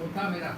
چوتھا میرا.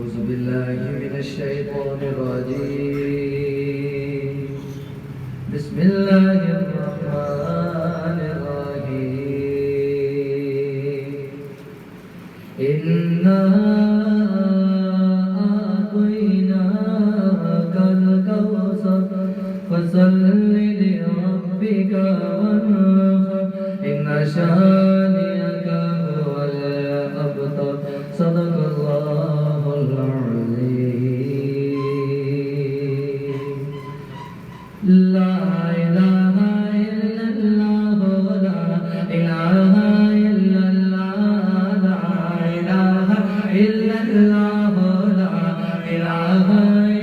أعوذ بالله من الشيطان الرجيم بسم الله الرحمن الرحيم إنا أعطيناك الكوثر فصل لربك وانحر إن شانئك هو الأبتر صدق الله العظيم لا إله إلا الله لا إله إلا الله لا إله إلا الله لا إله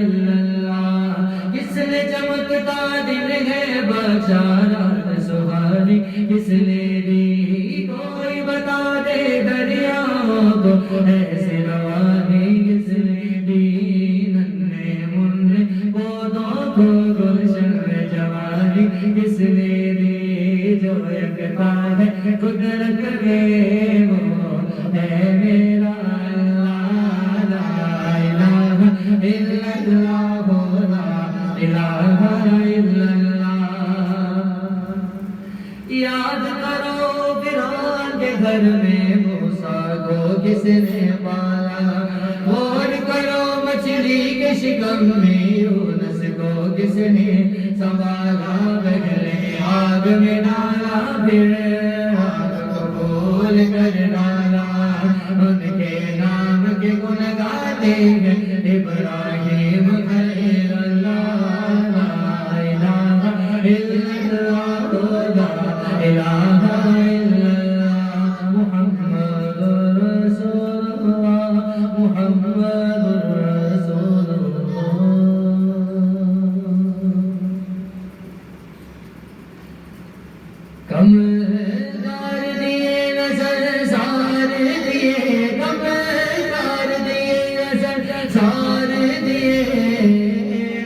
إلا الله کس نے چمکتا دل ہے بشارت سہانی کس نے دی کوئی بتا دے دریاؤں کو ایسے روانی کس نے دی ننھے منھے پودوں کو گلشن میں جوانی کس نے دی جو یکتا ہے قدرت میں وہ ہے میرا اللہ لا الہ الا اللہ لا الہ الا اللہ یاد کرو فرعون کے گھر میں موسیٰ کو کس نے پالا غور کرو مچھلی کے شکم میں یونس کو کس نے سنبھالا بغلے آگ میں ڈالا پھر آگ کو کھول کر ڈالا ان کے نام کے گن گاتے ہیں ابراہیم خلیل اللہ لا الہ الا اللہ لا الہ الا اللہ محمد رسول اللہ محمد رسول اللہ کم کر دیے نظر سار دیے کم کر دیے نظر سار دیے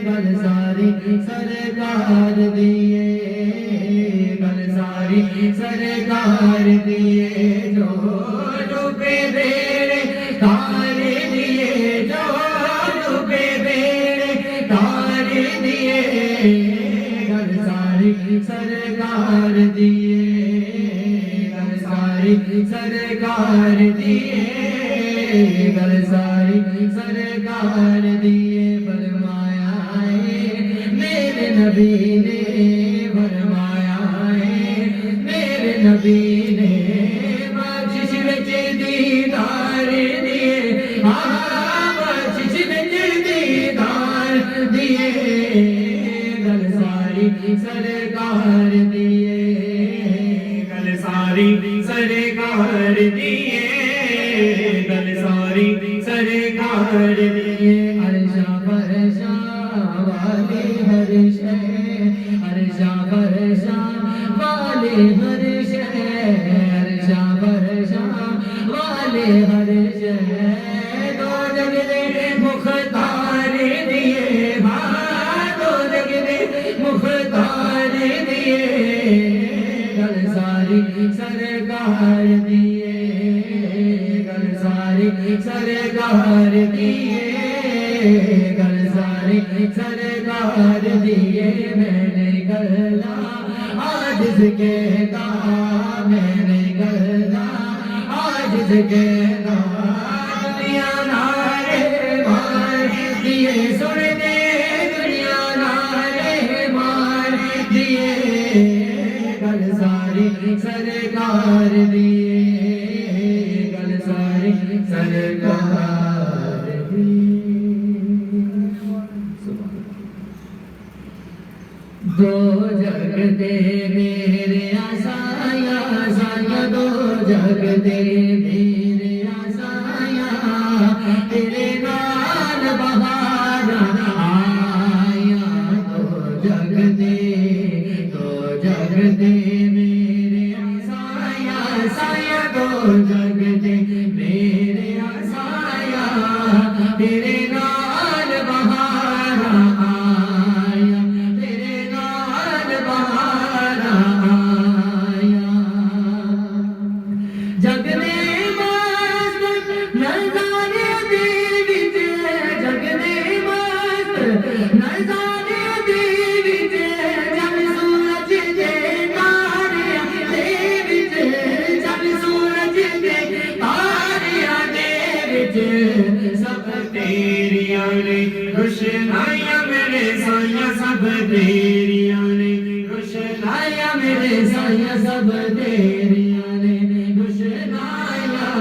گل ساری سرکار دیے گل ساری سرکار دیے جو ڈوبے بیڑے تار دیے جو ڈوبے بیڑے تار دیے گل ساری سرکار دیے گل ساری سرکار دیے گل ساری سرکار دیے فرمایا ہے میرے نبی نے فرمایا ہے میرے نبی نے بخشش وچ دیدار دیے بخشش وچ دیدار دیے گل ساری سرکار دیے گل ساری سرکار دیے گل ساری سرکار دیے عرشا فرشا والے ہر شے عرشا فرشا والے ہر شے عرشا فرشا والے ہر شے دو جگ دے مختار دیے دو جگ دے مختار دیے گل ساری سرکار دیے گل ساری سرکار دیے گل ساری سرکار دیے میں نے گلا عاجز کہتا میں نے گلا عاجز کہتا دنیا نارے مار دیے سن دے دنیا نارے مار دیے گل ساری سرکار دیے گل ساری سرکار دیے دو جگ دے میرے آسایا آسایا دو جگ دے میرے آسایا تیرے نال بہار آیا دو جگ دے میرے آسایا آسایا دو جگ دے میرے آسایا تیرے نال بہار آیا تیرے نال بہار آیا جگ میں مست نظارے دیوی نظارے دے وچ جب سورج دے تاریاں دے وچ جب سورج دے تاریاں دے وچ سب تیریاں نے روشنائیاں میرے سایہ سب تیریاں نے روشنائیاں میرے سایہ سب تیریاں نے روشنائیاں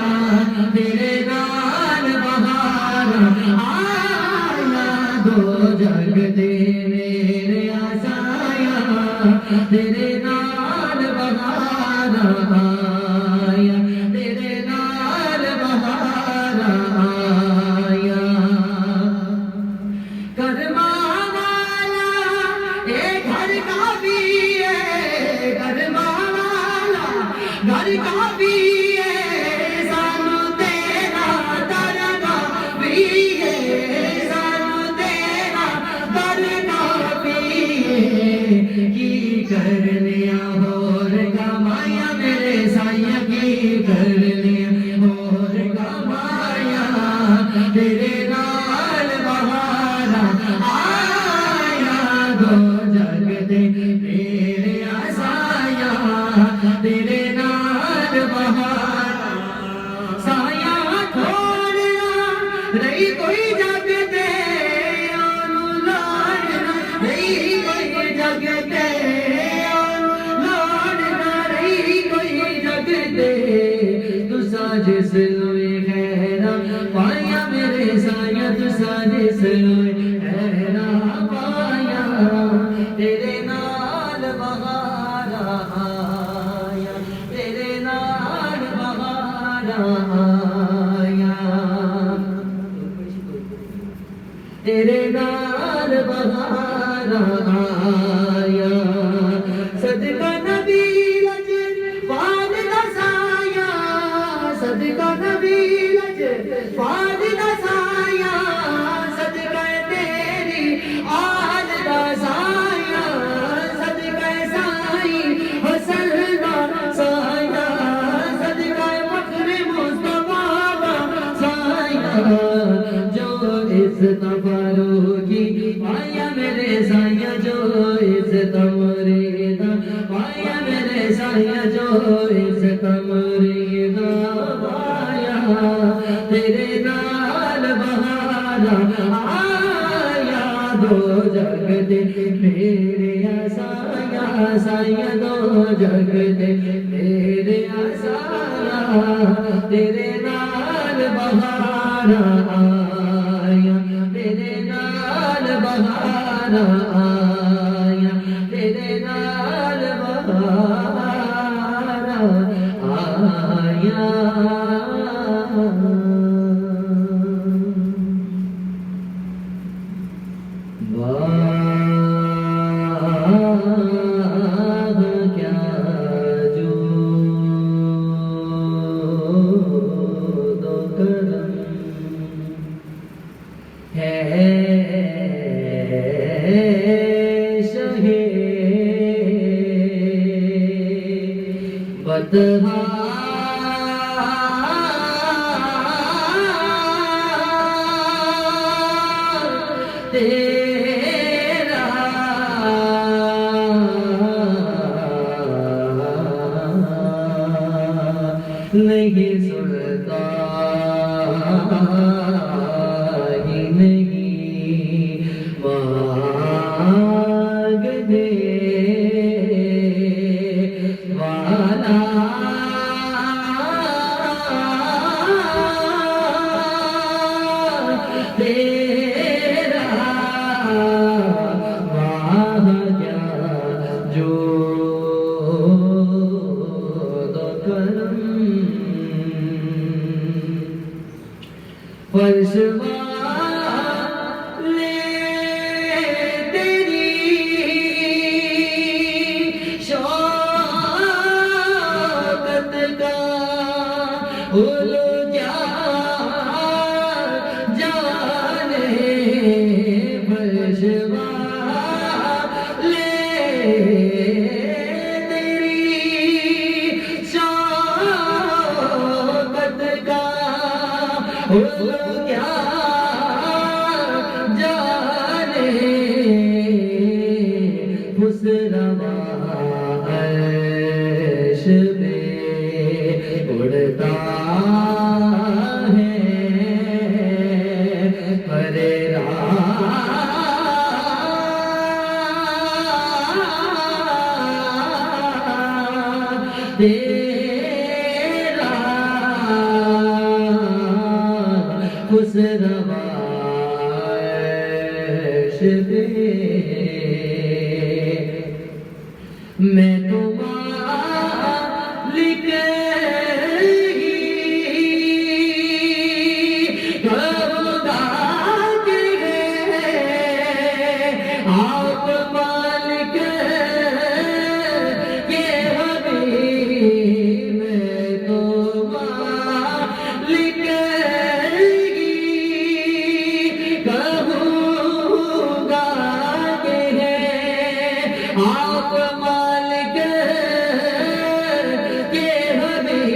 تیرے نال بہاراں آیا دو جگ دے میرے سایہ تیرے نال بہاراں آیا تیرے نال بہاراں آیا کرما والا اے گھر کا بھی ہے کرما والا گھر کا بھی ہے سانو تیرا درگاہ بھی ہے سانو تیرا درگاہ بھی ہے کی کرنیا ہور کمایا میرے سایہ کی کرنیا ہور کمایا تیرے نال بہاراں آیا دو جگ دے میرے سایہ تیرے نال بہاراں سایہ چھوڑنا رہی کوئی جگ تے آنو لاڑنا رہی کوئی جگ تے آنو لاڑنا رہی کوئی جگ تے تسا جس لوئے خیرہ پایا میرے سایہ تسا جس لوئے خیرہ پایا تیرے نال بہاراں آیا تیرے نال بہاراں آیا تیرے نال بہاراں آیا صدقہ نبی لج پال دا سایہ صدقہ نبی لج پال دا سایہ صدقہ تیری آل دا سایہ صدقہ سائی حسن دا سایہ صدقہ فخر مصطفیٰ دا سایہ جو عزت فاروقی پایا میرے سایہ جو عزت مریدہ پایا میرے سایہ جو عزت مریدہ پایا تیرے نال بہاراں آیا دو جگ دے میرے سایہ سایہ دو جگ دے میرے سایہ تیرے نال بہاراں آیا تیرے نال بہاراں آیا تیرے نال بہاراں آیا باغ کیا جو دو کرم ہے شہے بطحا تیرا نہیں سنتا ہی نہیں مانگنے والا تیرا واہ کیا جو دو کرم فرش والے تیری شوقت کا بھولو کیا جانے فرش والے تیری شوقت کا بھولو کیا جانے تیرا خسروائش دے میں تو مالک ہی خدا کے آپ مالک کے حبیب میں تو مالک ہی کہوں گا کہ آپ مالک کے حبیب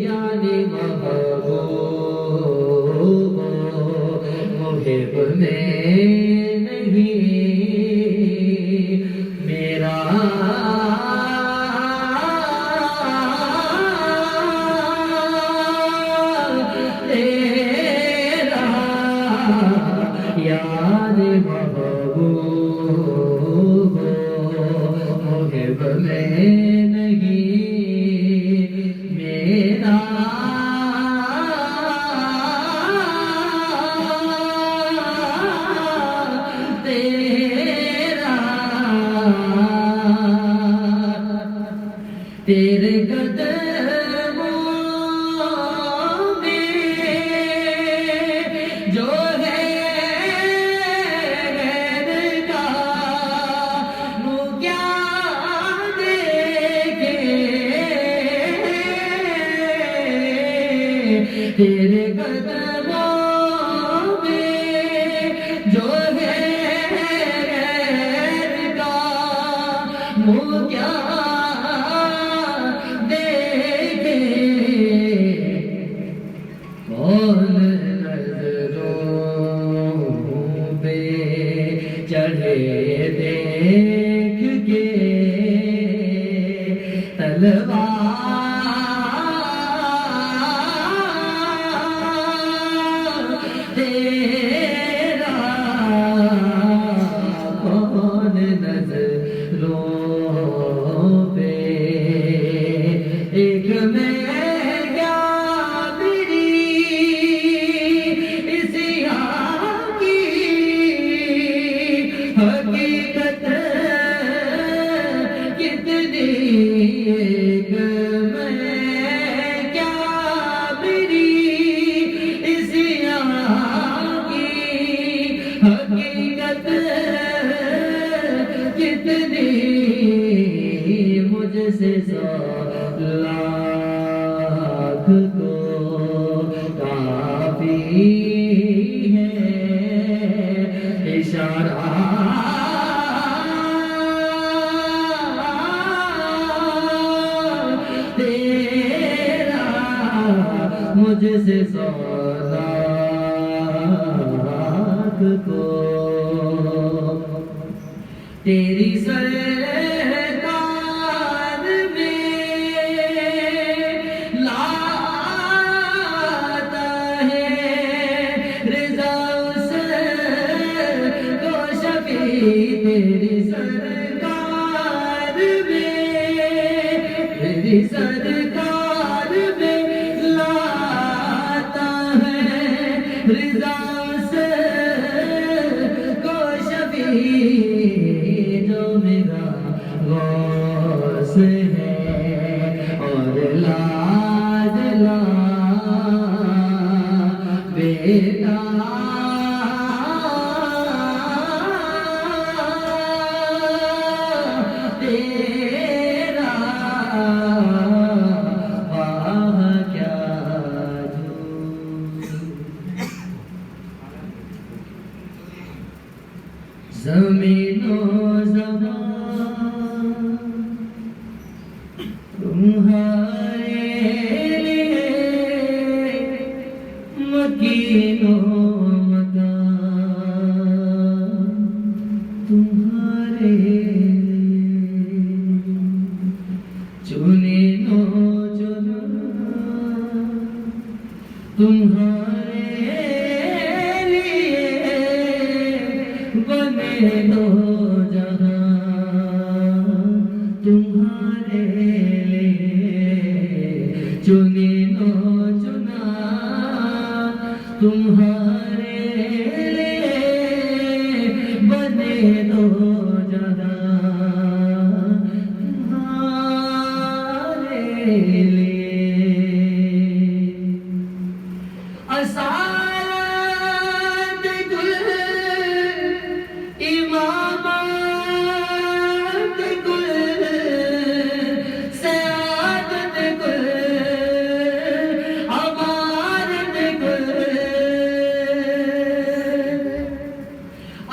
یعنی محبوب محب میں نہیں میرا تیرا یار محبوب محب میں نہیں میرا تیرا تیرے قدموں میں جو ہے غیر کا وہ کیا دیکھے تیرے قدموں میں جو ہے غیر کا وہ کیا دیکھے کون نظروں پہ چڑھے دیکھ کے تلوار تیرا کون نظروں پہ ایک میں کیا میری اس یہاں کی حقیقت کتنی ایک میں کیا میری اس یہاں کی حقیقت کتنی مجھ سے سو لاکھ کو کافی ہے اشارہ تیرا مجھ سے سو لاکھ کو تیری سرکار میں لاتا ہے رضا اس کو شفیع تیری سرکار میں لاتا ہے رضا اس کو شفیع جو میرا غوث ہے اور لاڈلا بیٹا تیرا واہ کیا زمین و زمان تمہارے لیے مکین و مکان تمہارے چنے نو چنا تمہارے لیے دو جہاں تمہارے لیے چنی دو چنا تمہارے لیے بنے دو جہاں تمہارے لیے اسالت گل امامت گل سیادت گل امارت گل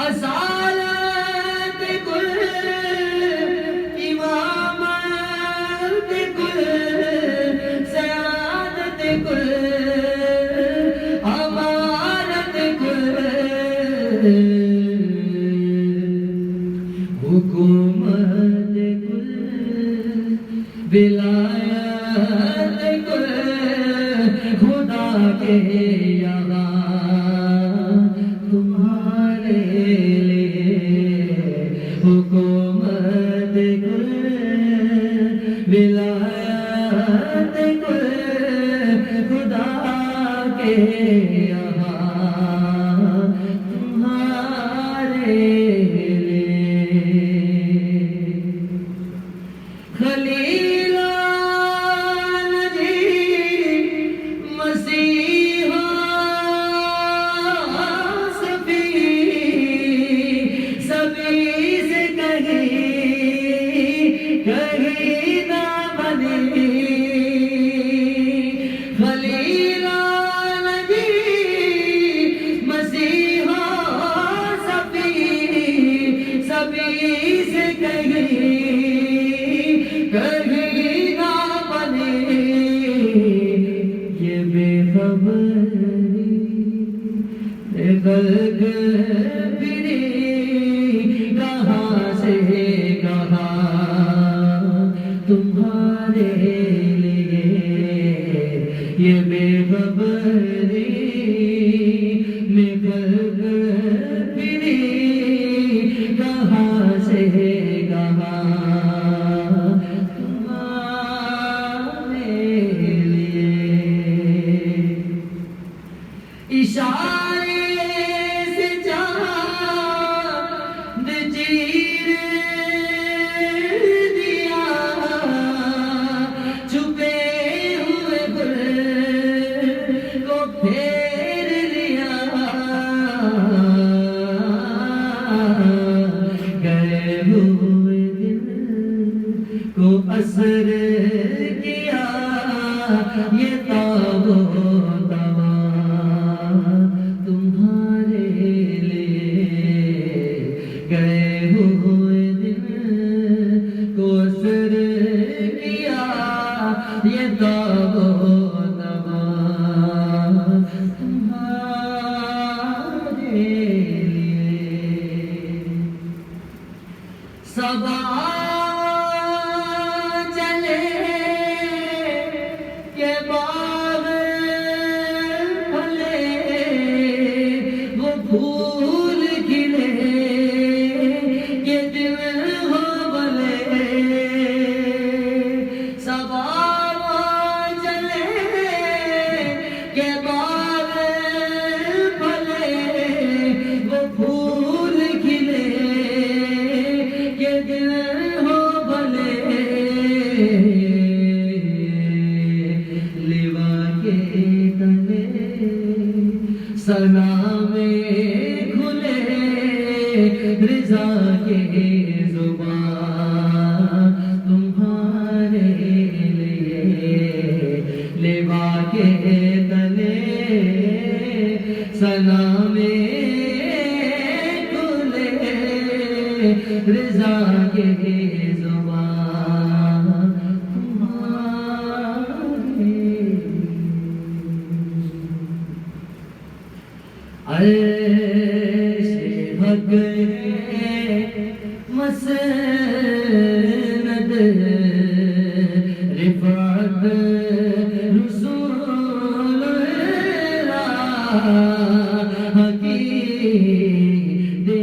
اسالت گل امامت گل سیادت گل حکومت کل ولایت کل خدا کے یہاں تمہارے لیے حکومت کل ولایت کل خدا کے غلط پھری کہاں سے کہاں تمہارے لیے یہ بے خبری میں غلط پھری کہاں سے کہاں تمہارے لیے اشارے اثر کیا یہ تاب و دوا تمہارے لیے گئے ہوئے دل کو اثر کیا یہ تاب و دوا تمہارے لیے صبا پھول کھلے یہ دل ہو بلے صبا چلے یہ باغ پھلے وہ پھول کھلے یہ دل ہو بلے لیوا کے تلے سنا کھلے رضا کے زبان تمہارے لیے لیوا کے تلے سنا میں کھلے رضا کے زبان تمہارے عرش حق مسند رفعت رسول اللہ کی دے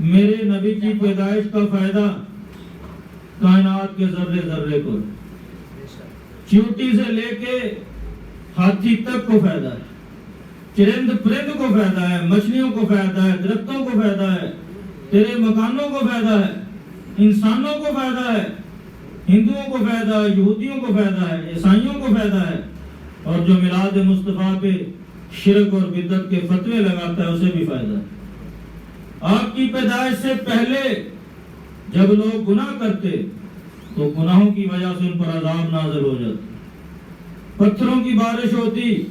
میرے نبی کی پیدائش کا فائدہ کائنات کے ذرے ذرے کو، چیونٹی سے لے کے ہاتھی تک کو فائدہ ہے، چرند پرند کو فائدہ ہے، مچھلیوں کو فائدہ ہے، درختوں کو فائدہ ہے، تیرے مکانوں کو فائدہ ہے، انسانوں کو فائدہ ہے، ہندوؤں کو فائدہ ہے، یہودیوں کو فائدہ ہے، عیسائیوں کو فائدہ ہے، اور جو میلاد مصطفیٰ پہ شرک اور بدعت کے فتوے لگاتا ہے اسے بھی فائدہ ہے۔ آپ کی پیدائش سے پہلے جب لوگ گناہ کرتے تو گناہوں کی وجہ سے ان پر عذاب نازل ہو جاتا، پتھروں کی بارش ہوتی،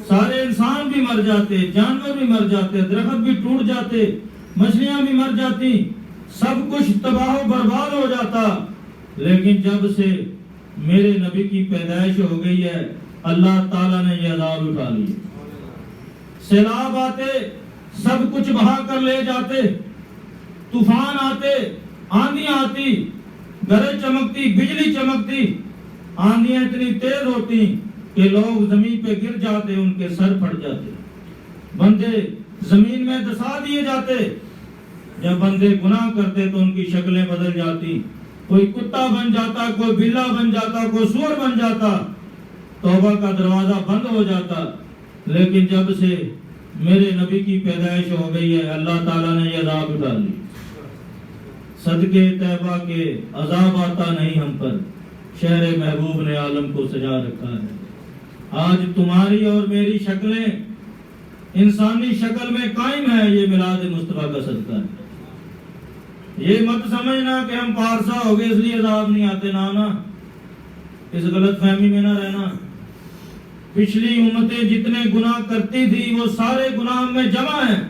سارے انسان بھی مر جاتے، جانور بھی مر جاتے، درخت بھی ٹوٹ جاتے، مچھلیاں بھی مر جاتی، سب کچھ تباہ و برباد ہو جاتا۔ لیکن جب سے میرے نبی کی پیدائش ہو گئی ہے اللہ تعالیٰ نے یہ عذاب اٹھا لیے، سیلاب آتے سب کچھ بہا کر لے جاتے، طوفان آتے، آندیاں آتی، گرج چمکتی، بجلی چمکتی، آندیاں اتنی تیز ہوتی کہ لوگ زمین پہ گر جاتے، ان کے سر پھٹ جاتے، بندے زمین میں دسا دیے جاتے۔ جب بندے گناہ کرتے تو ان کی شکلیں بدل جاتی، کوئی کتا بن جاتا، کوئی بلا بن جاتا، کوئی سور بن جاتا، توبہ کا دروازہ بند ہو جاتا۔ لیکن جب سے میرے نبی کی پیدائش ہو گئی ہے اللہ تعالیٰ نے یہ عذاب اٹھا لی، صدقے طیبہ کے عذاب آتا نہیں ہم پر، شہر محبوب نے عالم کو سجا رکھا ہے۔ آج تمہاری اور میری شکلیں انسانی شکل میں قائم ہے، یہ میلاد مصطفیٰ کا صدقہ ہے۔ یہ مت سمجھنا کہ ہم پارسا ہو گئے اس لیے عذاب نہیں آتے، نہ، اس غلط فہمی میں نہ رہنا۔ پچھلی امتیں جتنے گناہ کرتی تھی وہ سارے گناہ میں جمع ہیں،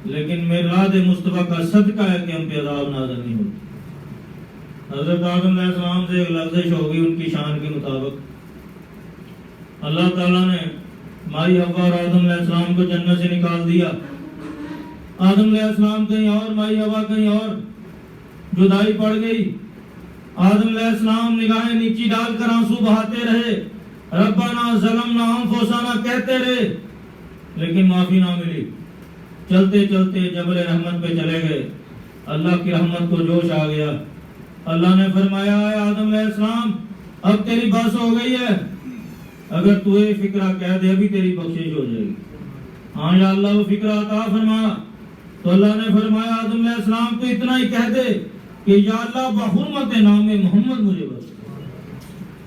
لیکن میلاد مصطفیٰ کا صدقہ ہے کہ ہم پہ عذاب نازل نہیں ہوتا۔ حضرت آدم علیہ السلام سے ایک لفزش ہو گئی ان کی شان کے مطابق، اللہ تعالیٰ نے مائی حوا اور آدم علیہ السلام کو جنت سے نکال دیا۔ آدم علیہ السلام کہیں اور، مائی حوا کہیں اور، جدائی پڑ گئی۔ آدم علیہ السلام نگاہیں نیچی ڈال کر آنسو بہاتے رہے، ربنا ظلمنا انفسنا کہتے رہے، لیکن معافی نہ ملی۔ چلتے چلتے جبل رحمت پہ چلے گئے، اللہ کی رحمت کو جوش آ گیا۔ اللہ نے فرمایا اے آدم علیہ السلام اب تیری بس ہو گئی ہے، اگر تو یہ فکرہ کہہ دے ابھی تیری بخشش ہو جائے گی۔ ہاں یا اللہ وہ فکرہ عطا فرما۔ تو اللہ نے فرمایا آدم علیہ السلام تو اتنا ہی کہہ دے کہ یا اللہ بحرمت نام محمد مجھے بخش۔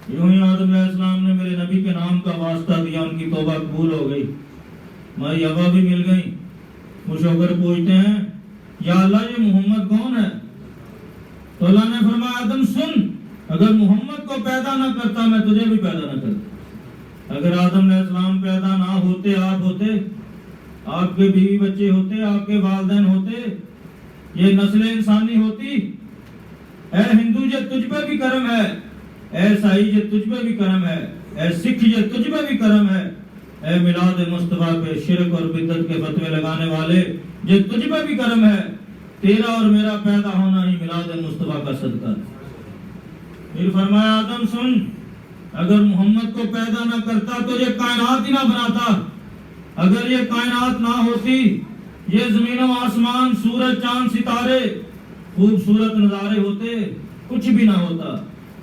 یوں ہی آدم علیہ السلام نے میرے نبی کے نام کا واسطہ دیا، ان کی توبہ قبول ہو گئی، مائی حوا بھی مل گئی۔ خوش ہو کر پوچھتے ہیں یا اللہ یہ محمد کون ہے؟ تو اللہ نے فرمایا آدم سن، اگر محمد کو پیدا نہ کرتا میں تجھے بھی پیدا نہ کرتا۔ اگر آدم علیہ السلام پیدا نہ ہوتے، آپ ہوتے، آپ کے بیوی بچے ہوتے، آپ کے والدین ہوتے، یہ نسل انسانی ہوتی۔ اے ہندو یہ تجھ پہ بھی کرم ہے، اے عیسائی یہ تجھ پہ بھی کرم ہے، اے سکھ یہ تجھ پہ بھی کرم ہے، اے میلاد مصطفیٰ پہ شرک اور بدعت کے فتوے لگانے والے یہ تجھ پہ بھی کرم ہے، تیرا اور میرا پیدا ہونا ہی میلاد مصطفیٰ کا صدقہ ہے۔ پھر فرمایا آدم سن، اگر محمد کو پیدا نہ کرتا تو یہ کائنات ہی نہ بناتا، اگر یہ کائنات نہ ہوتی، یہ زمین و آسمان، سورج چاند ستارے، خوبصورت نظارے ہوتے، کچھ بھی نہ ہوتا۔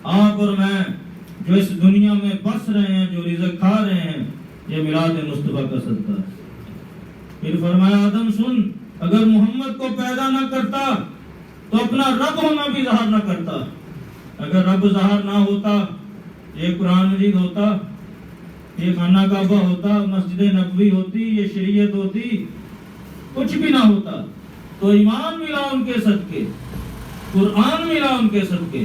آپ اور میں جو اس دنیا میں بس رہے ہیں، جو رزق کھا رہے ہیں، یہ میلاد مصطفیٰ کا صدقہ ہے۔ پھر فرمایا آدم سن، اگر محمد کو پیدا نہ کرتا تو اپنا رب ہونا بھی ظاہر نہ کرتا۔ اگر رب ظاہر نہ ہوتا، یہ قرآن مجید ہوتا، یہ خانہ کعبہ ہوتا، مسجد نبوی ہوتی، یہ شریعت ہوتی، کچھ بھی نہ ہوتا۔ تو ایمان ملا ان کے صدقے، قرآن ملا ان کے صدقے،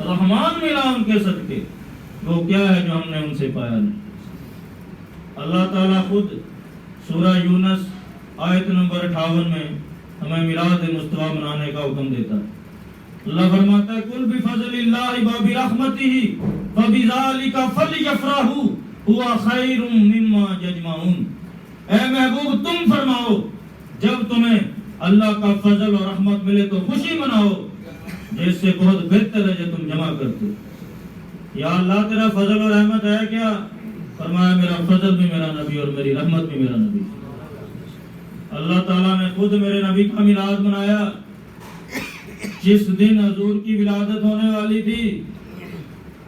رحمان ملا ان کے صدقے، وہ کیا ہے جو ہم نے ان سے پایا نہیں۔ اللہ تعالیٰ خود سورہ یونس آیت نمبر 58 میں ہمیں میلاد مصطفیٰ منانے کا حکم دیتا ہے۔ اللہ فرماتا ہے کل بفضل اللہ وبرحمتہ فبذلک فلیفرحوا ہوا خیر مما یجمعون۔ اے محبوب تم فرماؤ جب تمہیں اللہ کا فضل اور رحمت ملے تو خوشی مناؤ، جس سے بہت بہتر ہے جو تم جمع کرتے ہو۔ یا اللہ تیرا فضل اور رحمت ہے کیا؟ فرمایا میرا فضل بھی میرا نبی اور میری رحمت بھی میرا نبی۔ اللہ تعالیٰ نے خود میرے نبی کا میلاد منایا. جس دن حضور کی ولادت ہونے والی تھی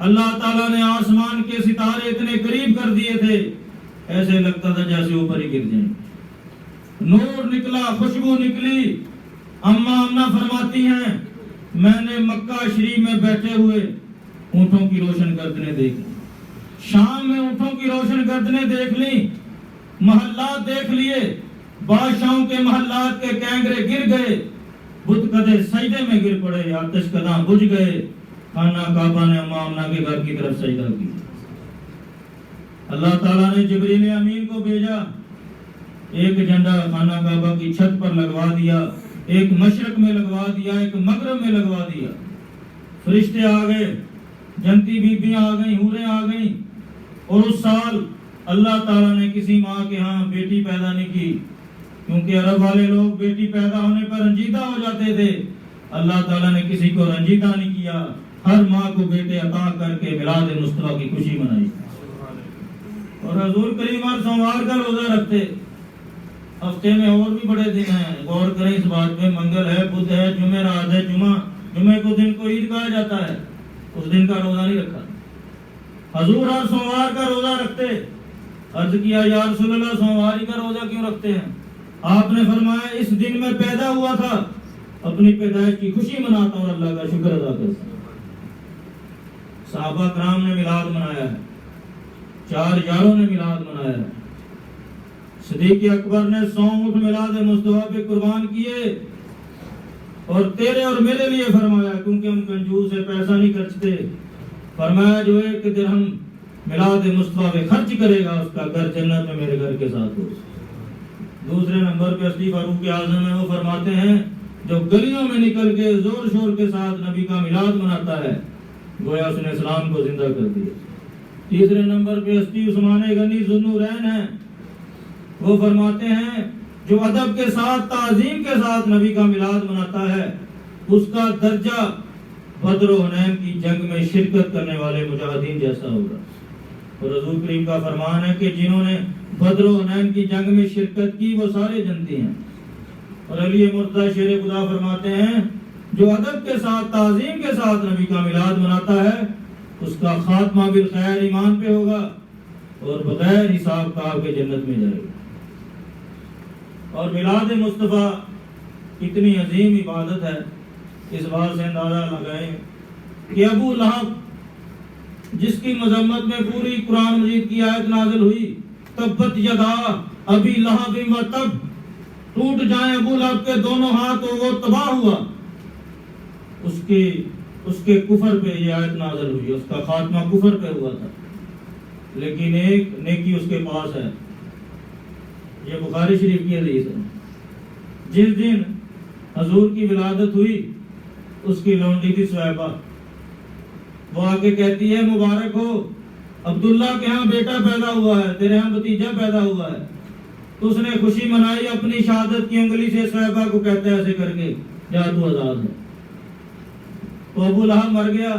اللہ تعالیٰ نے آسمان کے ستارے اتنے قریب کر دیے تھے ایسے لگتا تھا جیسے اوپر ہی گر جائیں. نور نکلا, خوشبو نکلی. اماں فرماتی ہیں میں نے مکہ شریف میں بیٹھے ہوئے اونٹوں کی روشن گردنیں دیکھ لی, شام میں اونٹوں کی روشن گردنیں دیکھ لی, محلات دیکھ لیے, بادشاہوں کے محلات کے کینگرے گر گئے, بت کدے سجدے میں گر پڑے, آتش کداں بجھ گئے. خانہ کعبہ نے اماں کے گھر کی طرف سجدہ کی. اللہ تعالیٰ نے جبریل امین کو بھیجا, ایک جھنڈا خانہ کعبہ کی چھت پر لگوا دیا, ایک مشرق میں لگوا دیا, ایک مغرب میں لگوا دیا. فرشتے آ گئے, جنتی بیبیاں آ گئیں, حوریں آ گئیں. اور اس سال اللہ تعالیٰ نے کسی ماں کے ہاں بیٹی پیدا نہیں کی, کیونکہ عرب والے لوگ بیٹی پیدا ہونے پر رنجیدہ ہو جاتے تھے. اللہ تعالیٰ نے کسی کو رنجیدہ نہیں کیا, ہر ماں کو بیٹے عطا کر کے میلاد مصطفیٰ کی خوشی منائی. اور حضور کریم ہر سوموار کا روزہ رکھتے. ہفتے میں اور بھی بڑے دن ہیں, غور کریں اس بات پہ. منگل ہے, بدھ ہے, جمعرات ہے, جمعے کو دن کو عید کہا جاتا ہے, اس دن کا روزہ نہیں رکھا. حضور ہر سوموار کا روزہ رکھتے. عرض کیا یا رسول اللہ سومواری کا روزہ کیوں رکھتے ہیں؟ آپ نے فرمایا اس دن میں پیدا ہوا تھا, اپنی پیدائش کی خوشی مناتا ہوں, اللہ کا شکر ادا کرتا ہوں. صحابہ کرام نے میلاد منایا ہے, 4 یاروں نے میلاد منایا ہے. صدیق اکبر نے 100 اونٹ میلاد مصطفیٰ پہ قربان کیے اور تیرے اور میرے لیے فرمایا, کیونکہ ہم کنجوس ہیں, پیسہ نہیں خرچتے. فرمایا جو 1 درہم میلاد مصطفیٰ پہ خرچ کرے گا اس کا گھر جنت میں میرے گھر کے ساتھ ہو. دوسرے نمبر پہ حضرت فاروق اعظم ہے, وہ فرماتے ہیں جو گلیوں میں نکل کے زور شور کے ساتھ نبی کا میلاد مناتا ہے گویا اس نے اسلام کو زندہ کر دیا. تیسرے نمبر پہ حضرت عثمان غنی ذوالنورین ہیں, وہ فرماتے ہیں جو ادب کے ساتھ تعظیم کے ساتھ نبی کا میلاد مناتا ہے اس کا درجہ بدر و حنین کی جنگ میں شرکت کرنے والے مجاہدین جیسا ہوگا. اور حضور کریم کا فرمان ہے کہ جنہوں نے بدر و حنین کی جنگ میں شرکت کی وہ سارے جنتی ہیں. اور علی مرتضیٰ شیر خدا فرماتے ہیں جو ادب کے ساتھ تعظیم کے ساتھ نبی کا میلاد مناتا ہے اس کا خاتمہ بالخیر ایمان پہ ہوگا اور بغیر حساب کتاب کے جنت میں جائے گا. اور میلاد مصطفیٰ کتنی عظیم عبادت ہے, اس بات سے اندازہ لگائیں کہ ابو لہب جس کی مذمت میں پوری قرآن مجید کی آیت نازل ہوئی, تبت یدا ابی لہب و تب, ٹوٹ جائیں ابو لہب کے دونوں ہاتھ اور وہ تباہ ہوا. اس کے کفر پہ یہ آیت نازل ہوئی, اس کا خاتمہ کفر پہ ہوا تھا, لیکن ایک نیکی اس کے پاس ہے. یہ بخاری شریف کی حدیث ہے. جس دن حضور کی ولادت ہوئی اس کی لونڈی تھی سویبہ, وہ آ کے کہتی ہے مبارک ہو عبداللہ کے ہاں بیٹا پیدا ہوا ہے, تیرے ہاں بھتیجا پیدا ہوا ہے. تو اس نے خوشی منائی, اپنی شہادت کی انگلی سے سویبہ کو کہتا ہے ایسے کر کے جا تو آزاد ہے. تو ابو لہب مر گیا,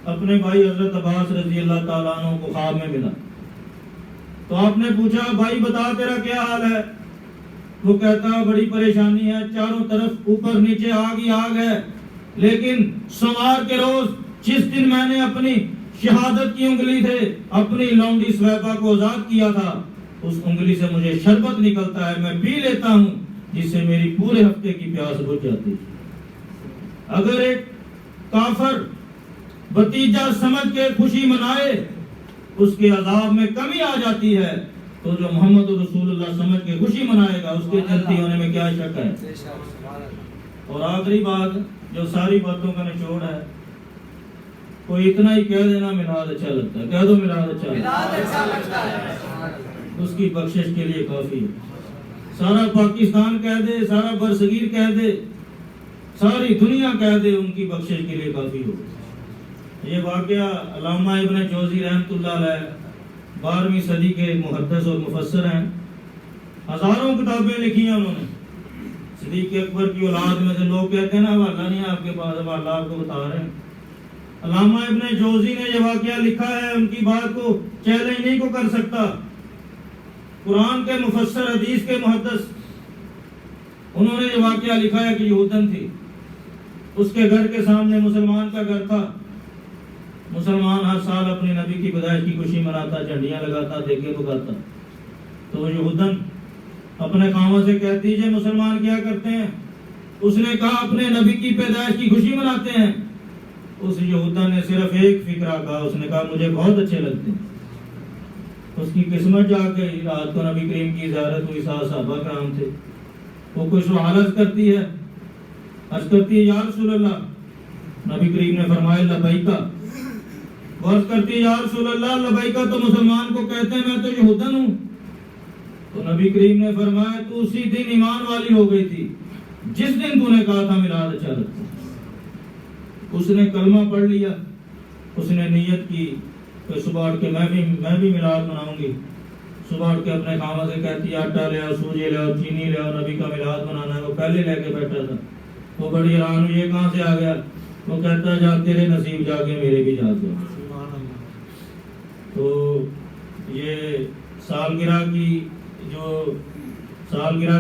اپنے بھائی حضرت عباس رضی اللہ تعالیٰ عنہ کو خواب میں ملا. تو آپ نے پوچھا بھائی بتا تیرا کیا حال ہے؟ وہ کہتا بڑی پریشانی ہے, چاروں طرف اوپر نیچے آگ ہی آگ ہے, لیکن سوموار کے روز جس دن میں نے اپنی شہادت کی انگلی سے اپنی لونڈی سویبہ کو آزاد کیا تھا اس انگلی سے مجھے شربت نکلتا ہے, میں پی لیتا ہوں, جس سے میری پورے ہفتے کی پیاس بجھ جاتی ہے. اگر ایک کافر بھتیجا سمجھ کے خوشی منائے اس کے عذاب میں کمی آ جاتی ہے, تو جو محمد رسول اللہ سمجھ کے خوشی منائے گا اس کے جنتی ہونے میں کیا شک ہے. اور آخری بات جو ساری باتوں کا نچوڑ ہے, کوئی اتنا ہی کہہ دینا میلاد اچھا لگتا ہے, کہہ دو میلاد اچھا لگتا ہے, اس کی بخشش کے لیے کافی ہے. سارا پاکستان کہہ دے, سارا برصغیر کہہ دے, ساری دنیا کہہ دے, ان کی بخشش کے لیے کافی ہو. یہ واقعہ علامہ ابن جوزی رحمۃ اللہ علیہ 12ویں صدی کے محدث اور مفسر ہیں, ہزاروں کتابیں لکھی ہیں انہوں نے. صدیق اکبر کی اولاد میں سے لوگ کہتے ہیں نا حوالہ نہیں آپ کے پاس, حوالہ آپ کو بتا رہے ہیں. علامہ ابن جوزی نے یہ واقعہ لکھا ہے, ان کی بات کو چیلنج نہیں کو کر سکتا. قرآن کے مفسر, حدیث کے محدث, انہوں نے یہ واقعہ لکھا ہے کہ یہودن تھی، اس کے گھر کے سامنے مسلمان کا گھر تھا، مسلمان ہر سال اپنے نبی کی پیدائش کی خوشی مناتا، جھنڈیاں لگاتا، دیگیں پکاتا، تو وہ یہودن اپنے خاوند سے کہتی ہے مسلمان کیا کرتے ہیں؟ اس نے کہا اپنے نبی کی پیدائش کی خوشی مناتے ہیں۔ اس یہودن نے صرف ایک فکرہ کہا، اس نے کہا مجھے بہت اچھے لگتے ہیں۔ اس کی قسمت جا گئی، رات کو نبی کریم کی زیارت ہوئی، صحابہ کرام تھے، وہ کچھ عرض کرتی ہے، یا رسول اللہ، نبی کریم نے فرمایا لبیکہ، عرض کرتی ہے یا رسول اللہ لبیکہ تو مسلمان کو کہتے ہیں، میں تو یہودن ہوں۔ تو نبی کریم نے فرمایا تو اسی دن ایمان والی ہو گئی تھی جس دن تو نے کہا تھا میلاد اچھا لگتا ہے۔ اس نے کلمہ پڑھ لیا، اس نے نیت کی کہ صبح اٹھ کے میں بھی میلاد مناؤں گی۔ صبح اٹھ کے اپنے خاوند سے کہتی ہے آٹا لے آؤ، سوجی لے آؤ، چینی لے آؤ، نبی کا میلاد منانا ہے۔ وہ پہلے لے کے بیٹھا تھا، وہ بڑی حیران ہوئی یہ کہاں سے آ گیا؟ وہ کہتا ہے جا تیرے نصیب جاگے میرے بھی جاگے۔ تو یہ سالگرہ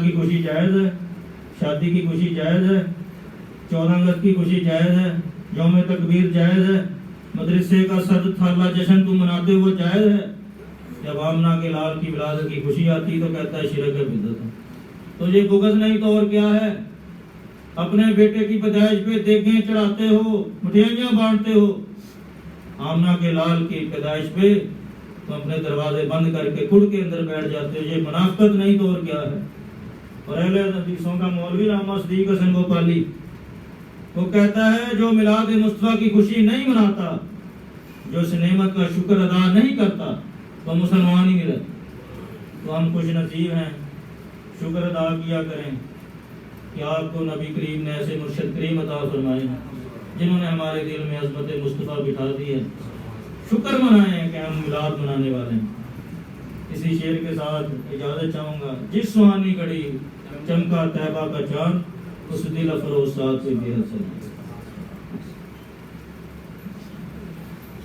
کی خوشی جائز ہے، شادی کی خوشی جائز ہے، 14 اگست کی خوشی جائز ہے، یوم تکبیر جائز ہے، مدرسے کا صد تھالہ جشن تم مناتے وہ جائز ہے۔ جب آمنہ کے لال کی ولادت کی خوشی آتی تو کہتا ہے شرک ہے، بدعت ہے۔ تو یہ بغض نہیں تو اور کیا ہے؟ اپنے بیٹے کی پیدائش پہ دیگیں چڑھاتے ہو، مٹھائیاں بانٹتے ہو، آمنہ کے لال کی پیدائش پہ تو اپنے دروازے بند کر کے کھڑ کے اندر بیٹھ جاتے ہو، یہ منافقت نہیں تو اور کیا ہے؟ اور اہل حدیثوں کا مولوی علامہ صدیق حسن گوپالی وہ کہتا ہے جو میلاد مصطفیٰ کی خوشی نہیں مناتا، جو اس نعمت کا شکر ادا نہیں کرتا، وہ مسلمان ہی نہیں رہتا۔ تو ہم خوش نصیب ہیں، شکر ادا کیا کریں کہ آپ کو نبی کریم نے ایسے مرشد کریم عطا فرمائے ہیں جنہوں نے ہمارے دل میں عظمت مصطفیٰ بٹھا دی ہے۔ شکر منائیں کہ ہم میلاد منانے والے ہیں۔ اسی شعر کے ساتھ اجازت چاہوں گا، جس سہانی گھڑی چمکا طیبہ کا چاند، اس دل افروز ساتھ سے بے حد سلام۔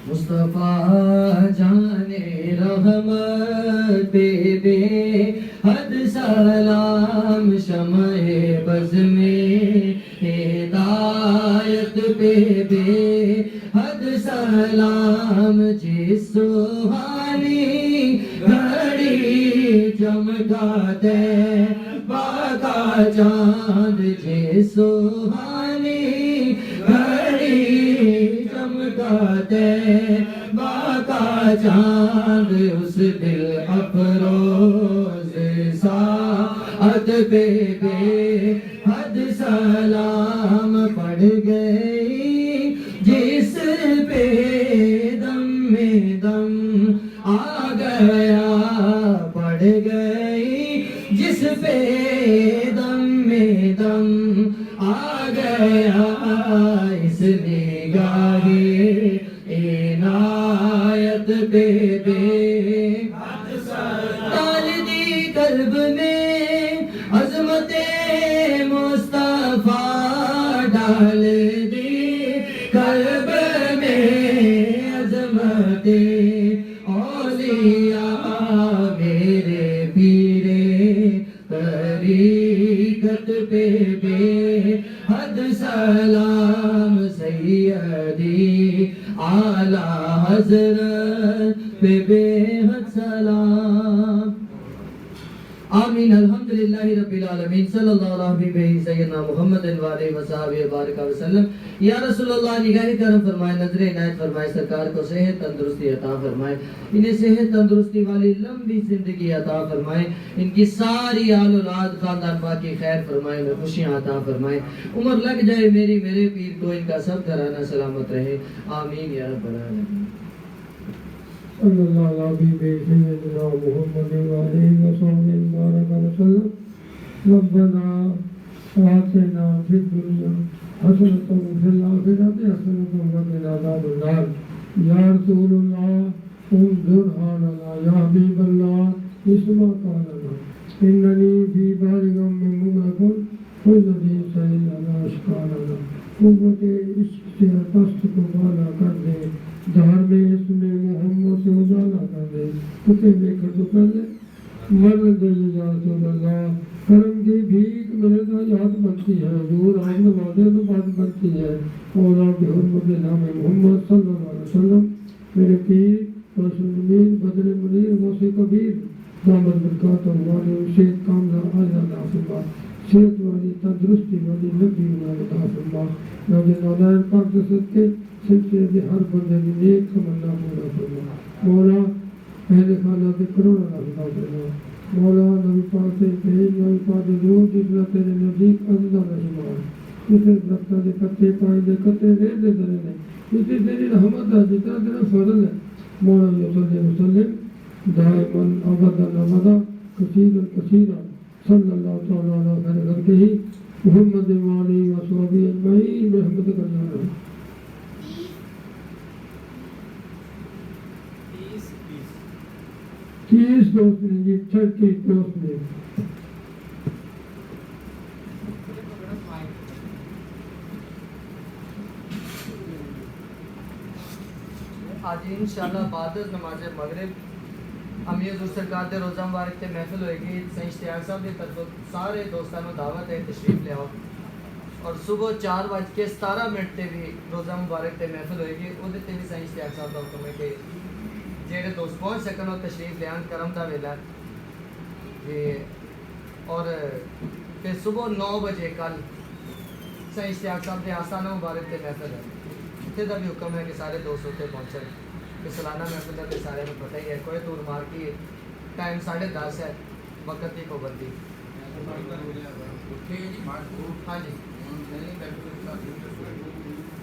مصطفیٰ جانے رحمت پہ بے حد سلام، شمع بز میں ہدایت پہ بے حد سلام، جس سہانی گھڑی چمکا طیبہ کا چاند، جس سہانی گھڑی چمکا طیبہ کا چاند، اس دل افروز ساعت پہ بے حد سلام پڑ گئی، جس پہ دم میں دم آ گیا، پڑ گئی جس پہ دم میں دم آ گیا، اس نگاہ عنایت پہ بے حد سلام، ڈال دی قلب میں عظمت مصطفیٰ، ڈال دی قلب میں عظمت اولیاء، میرے پیرے طریقت پہ بے حد سلام، سیدی اعلیٰ حضرت پہ بے حد سلام۔ آمین۔ الحمدللہ رب العالمین، صلی اللہ علیہ سیدنا محمد وآلہ وصحبہ وبارک وسلم۔ یا رسول اللہ نگاہ کرم فرمائے، نظر عنایت فرمائے، سرکار کو صحت تندرستی عطا فرمائے، انہیں صحت تندرستی والی لمبی زندگی عطا فرمائے، ان کی ساری آل اولاد خاندان باقی خیر فرمائے، انہیں خوشیاں عطا فرمائے، عمر لگ جائے میرے پیر کو، ان کا سب گھرانہ سلامت رہے، آمین یا رب العالمین۔ صلی اللہ علیہ سیدنا محمد وآلہ وصحبہ وبارک وسلم۔ ربنا آتنا فی الدنیا حسنۃ وفی الآخرۃ حسنۃ وقنا عذاب النار۔ یا رسول اللہ انظر حالنا، یا حبیب اللہ اسمع قولنا، اننی فی بارغ من مغرق والذی سیل علی اشکالنا۔ قوت عشق سے پست کو بالا کر دے، دھار میں اس میں محمد سے اجالا کر دے۔ کتے دیکھا تو پہلے مرد دے یا رسول اللہ کرم کی بھیک میرے تو یاد بنتی ہے حضور آپ نے وعدے تو بات بنتی ہے اور آپ کی حرمت نام محمد صلی اللہ علیہ وسلم میرے پیر رسول امین بدر منیر موسی کبیر دامت برکات اللہ شیخ کاملہ آلہ نافلہ صحت والی تندرستی والی نبی والی نافلہ نبی نالائن پاک دست کے سلسلے دے ہر بندے کی نیک تمنا پورا فرما مولا اہل خانہ کے کروڑا رکھنا فرما مولا نبی پاک سے بھیج نبی پاک سے جو جتنا تیرے نزدیک عزدہ رشمار کسی درختہ دے پتے پائیں دے کتے ریر دے درے نے کسی تیری رحمت ہے جتنا تیرا فضل ہے مولا وسلم دائماً ابداً ابدا کثیراً کثیراً صلی اللہ تعالیٰ علیہ خیر خلقہ ہی محمد والی و صحابی اجمعین برحمتک یا رب 30 دوست نے جی 30 دوست نے آج انشاءاللہ بعد از نماز مغرب امیر حضور سرکار دے روزہ مبارک تے محفل ہوئے گی سید اشتیاق صاحب دی طرف سارے دوستاں نوں دعوت ہے تشریف لے آؤ اور صبح 4:17 تے بھی روزہ مبارک تے محفل ہوئے گی اودے تے بھی سید اشتیاق صاحب دا حکم ہے کہ جہے دوست پہنچ سکن وہ تشریف لے آن کرم دا ویلا ہے اور پھر صبح 9 بجے کل سید اشتیاق صاحب دے آستانہ مبارک تے محفل ہے اتنے کا بھی حکم ہے کہ سارے دوست اتنے پہنچن کہ سالانہ محفل کا تو سارے کو پتہ ہی ہے کوئی دور مار کی ٹائم 10:30 ہے وقت کی پابندی ہاں جی